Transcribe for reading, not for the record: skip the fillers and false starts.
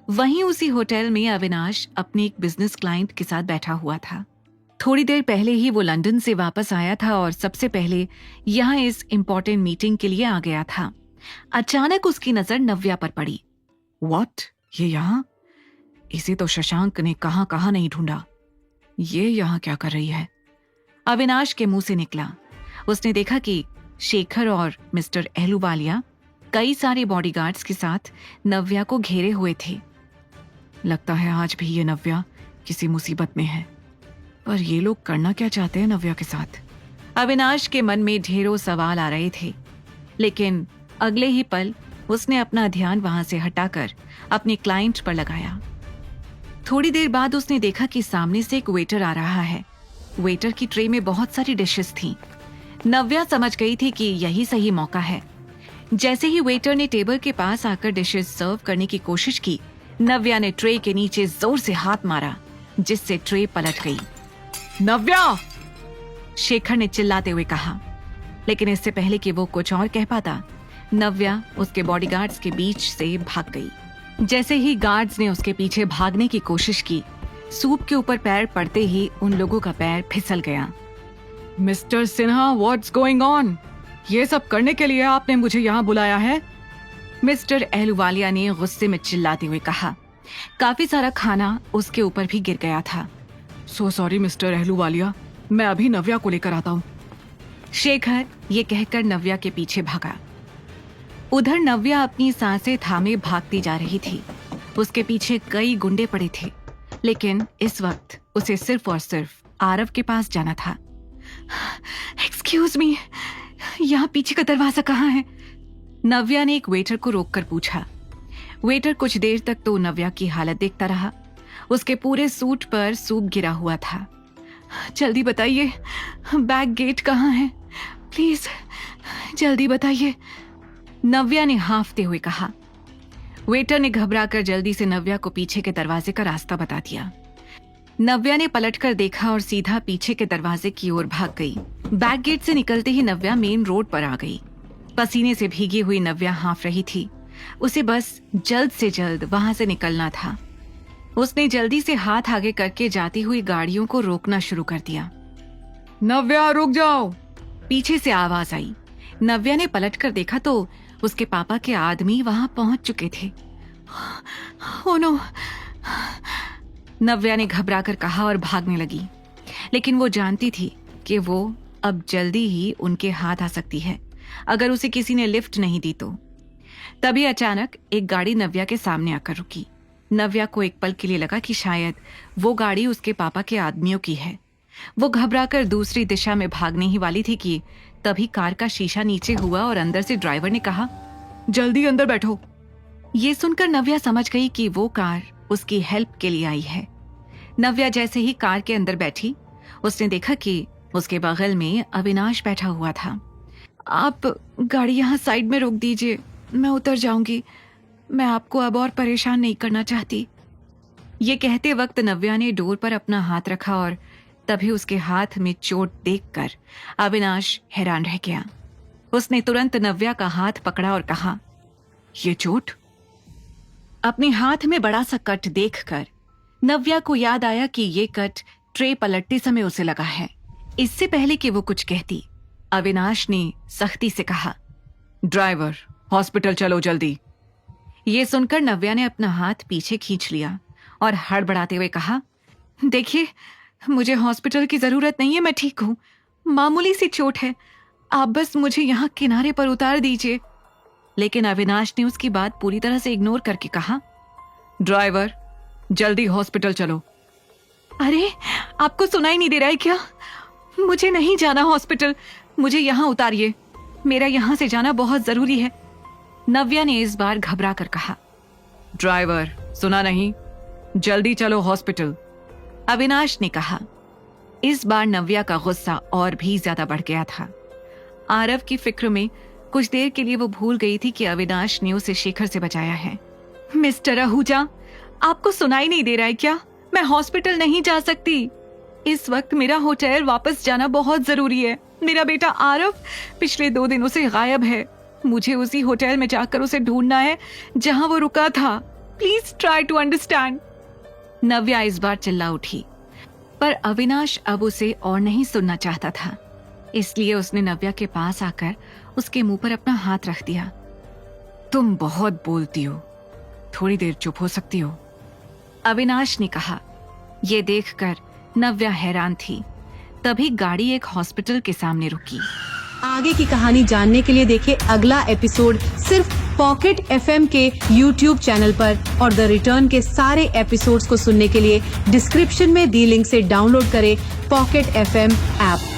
वहीं उसी होटल में अविनाश अपने एक बिजनेस क्लाइंट के साथ बैठा हुआ था। थोड़ी देर पहले ही वो लंदन से वापस आया था और सबसे पहले यहाँ इस इम्पोर्टेंट मीटिंग के लिए आ गया था। अचानक उसकी नजर नव्या पर पड़ी। व्हाट? ये यहाँ? इसे तो शशांक ने कहाँ कहाँ नहीं ढूंढा। ये यहाँ क्या कर रही है? अविनाश के मुंह से निकला। उसने देखा कि शेखर और मिस्टर अहलूवालिया कई सारे बॉडीगार्ड्स के साथ नव्या को घेरे हुए थे। लगता है आज भी ये नव्या किसी मुसीबत में है। पर ये लोग करना क्या चाहते हैं नव्या के साथ? अविनाश के मन में ढेरों सवाल आ रहे थे, लेकिन अगले ही पल उसने अपना ध्यान वहां से हटाकर अपने क्लाइंट पर लगाया। थोड़ी देर बाद उसने देखा कि सामने से एक वेटर आ रहा है। वेटर की ट्रे में बहुत सारी डिशेस थीं। नव्या समझ गई थी कि यही सही मौका है। जैसे ही वेटर ने टेबल के पास आकर डिशेस सर्व करने की कोशिश की, नव्या ने ट्रे के नीचे जोर से हाथ मारा, जिससे ट्रे पलट गई। नव्या! शेखर ने चिल्लाते हुए कहा, लेकिन इससे पहले कि वो कुछ और कह पाता, नव्या उसके बॉडीगार्ड्स के बीच से भाग गई। जैसे ही गार्ड्स ने उसके पीछे भागने की कोशिश की, सूप के ऊपर पैर पड़ते ही उन लोगों का पैर फिसल गया। Mister Sinha, what's going on? ये सब करने के लिए आपने मुझे यहाँ बुलाया है? मिस्टर अहलूवालिया ने गुस्से में चिल्लाते हुए कहा। काफी सारा खाना उसके ऊपर भी गिर गया था। सो सॉरी मिस्टर अहलूवालिया, मैं अभी नव्या को लेकर आता हूँ। शेखर ये कहकर नव्या के पीछे भागा। उधर नव्या अपनी सांसें थामे भागती जा रही थी। उसके पीछे कई गुंडे पड़े थे, लेकिन इस वक्त उसे सिर्फ और सिर्फ आरव के पास जाना था। एक्सक्यूज मी, यहाँ पीछे का दरवाजा कहाँ है? नव्या ने एक वेटर को रोककर पूछा। वेटर कुछ देर तक तो नव्या की हालत देखता रहा। उसके पूरे सूट पर सूप गिरा हुआ था। जल्दी बताइए, बैक गेट कहाँ है? प्लीज जल्दी बताइए, नव्या ने हांफते हुए कहा। वेटर ने घबराकर जल्दी से नव्या को पीछे के दरवाजे का रास्ता बता दिया। नव्या ने पलटकर देखा और सीधा पीछे के दरवाजे की ओर भाग गई। बैक गेट से निकलते ही नव्या मेन रोड पर आ गई। पसीने से भीगी हुई नव्या हांफ रही थी। उसे बस जल्द से जल्द वहां से निकलना था। उसने जल्दी से हाथ आगे करके जाती हुई गाड़ियों को रोकना शुरू कर दिया। नव्या, रुक जाओ! पीछे से आवाज आई। नव्या ने पलटकर देखा तो उसके पापा के आदमी वहां पहुंच चुके थे। Oh no! नव्या ने घबराकर कहा और भागने लगी, लेकिन वो जानती थी कि वो अब जल्दी ही उनके हाथ आ सकती है अगर उसे किसी ने लिफ्ट नहीं दी तो। तभी अचानक एक गाड़ी नव्या के सामने आकर रुकी। नव्या को एक पल के लिए लगा कि शायद वो गाड़ी उसके पापा के आदमियों की है। वो घबराकर दूसरी दिशा में भागने ही वाली थी कि तभी कार का शीशा नीचे हुआ और अंदर से ड्राइवर ने कहा, जल्दी अंदर बैठो। ये सुनकर नव्या समझ गई कि वो कार उसकी हेल्प के लिए आई है। नव्या जैसे ही कार के अंदर बैठी, उसने देखा कि उसके बगल में अविनाश बैठा हुआ था। आप गाड़ी यहाँ साइड में रोक दीजिए, मैं उतर जाऊंगी। मैं आपको अब और परेशान नहीं करना चाहती। ये कहते वक्त नव्या ने डोर पर अपना हाथ रखा और तभी उसके हाथ में चोट देखकर अविनाश हैरान रह गया। उसने तुरंत नव्या का हाथ पकड़ा और कहा, ये चोट? अपने हाथ में बड़ा सा कट देखकर नव्या को याद आया कि ये कट ट्रे पलटते समय उसे लगा है। इससे पहले कि वो कुछ कहती, अविनाश ने सख्ती से कहा, ड्राइवर, हॉस्पिटल चलो जल्दी। ये सुनकर नव्या ने अपना हाथ पीछे खींच लिया और हड़बड़ाते हुए कहा, देखिए, मुझे हॉस्पिटल की जरूरत नहीं है, मैं ठीक हूँ। मामूली सी चोट है, आप बस मुझे यहाँ किनारे पर उतार दीजिए। लेकिन अविनाश ने उसकी बात पूरी तरह से इग्नोर करके कहा, ड्राइवर, जल्दी हॉस्पिटल चलो। अरे, आपको सुनाई नहीं दे रहा है क्या? मुझे नहीं जाना हॉस्पिटल, मुझे यहाँ उतारिए, मेरा यहाँ से जाना बहुत जरूरी है, नव्या ने इस बार घबरा कर कहा। ड्राइवर, सुना नहीं? जल्दी चलो हॉस्पिटल, अविनाश ने कहा। इस बार नव्या का गुस्सा और भी ज्यादा बढ़ गया था। आरव की फिक्र में कुछ देर के लिए वो भूल गई थी कि अविनाश ने उसे शेखर से बचाया है। मिस्टर आहूजा, आपको सुनाई नहीं दे रहा है क्या? मैं हॉस्पिटल नहीं जा सकती। इस वक्त मेरा होटल वापस जाना बहुत जरूरी है। मेरा बेटा आरव पिछले 2 दिनों से गायब है। मुझे उसी होटल में जाकर उसे ढूंढना है जहां वो रुका था। Please try to understand. Navya इस बार चिल्ला उठी, पर अविनाश अब उसे और नहीं सुनना चाहता था, इसलिए उसने नव्या के पास आकर उसके मुंह पर अपना हाथ रख दिया। तुम बहुत बोलती हो, थोड़ी देर चुप हो सकती हो? अविनाश ने कहा। ये देखकर नव्या हैरान थी। तभी गाड़ी एक हॉस्पिटल के सामने रुकी। आगे की कहानी जानने के लिए देखें अगला एपिसोड सिर्फ पॉकेट FM के YouTube चैनल पर, और द रिटर्न के सारे एपिसोड्स को सुनने के लिए डिस्क्रिप्शन में दी लिंक से डाउनलोड करें पॉकेट FM ऐप।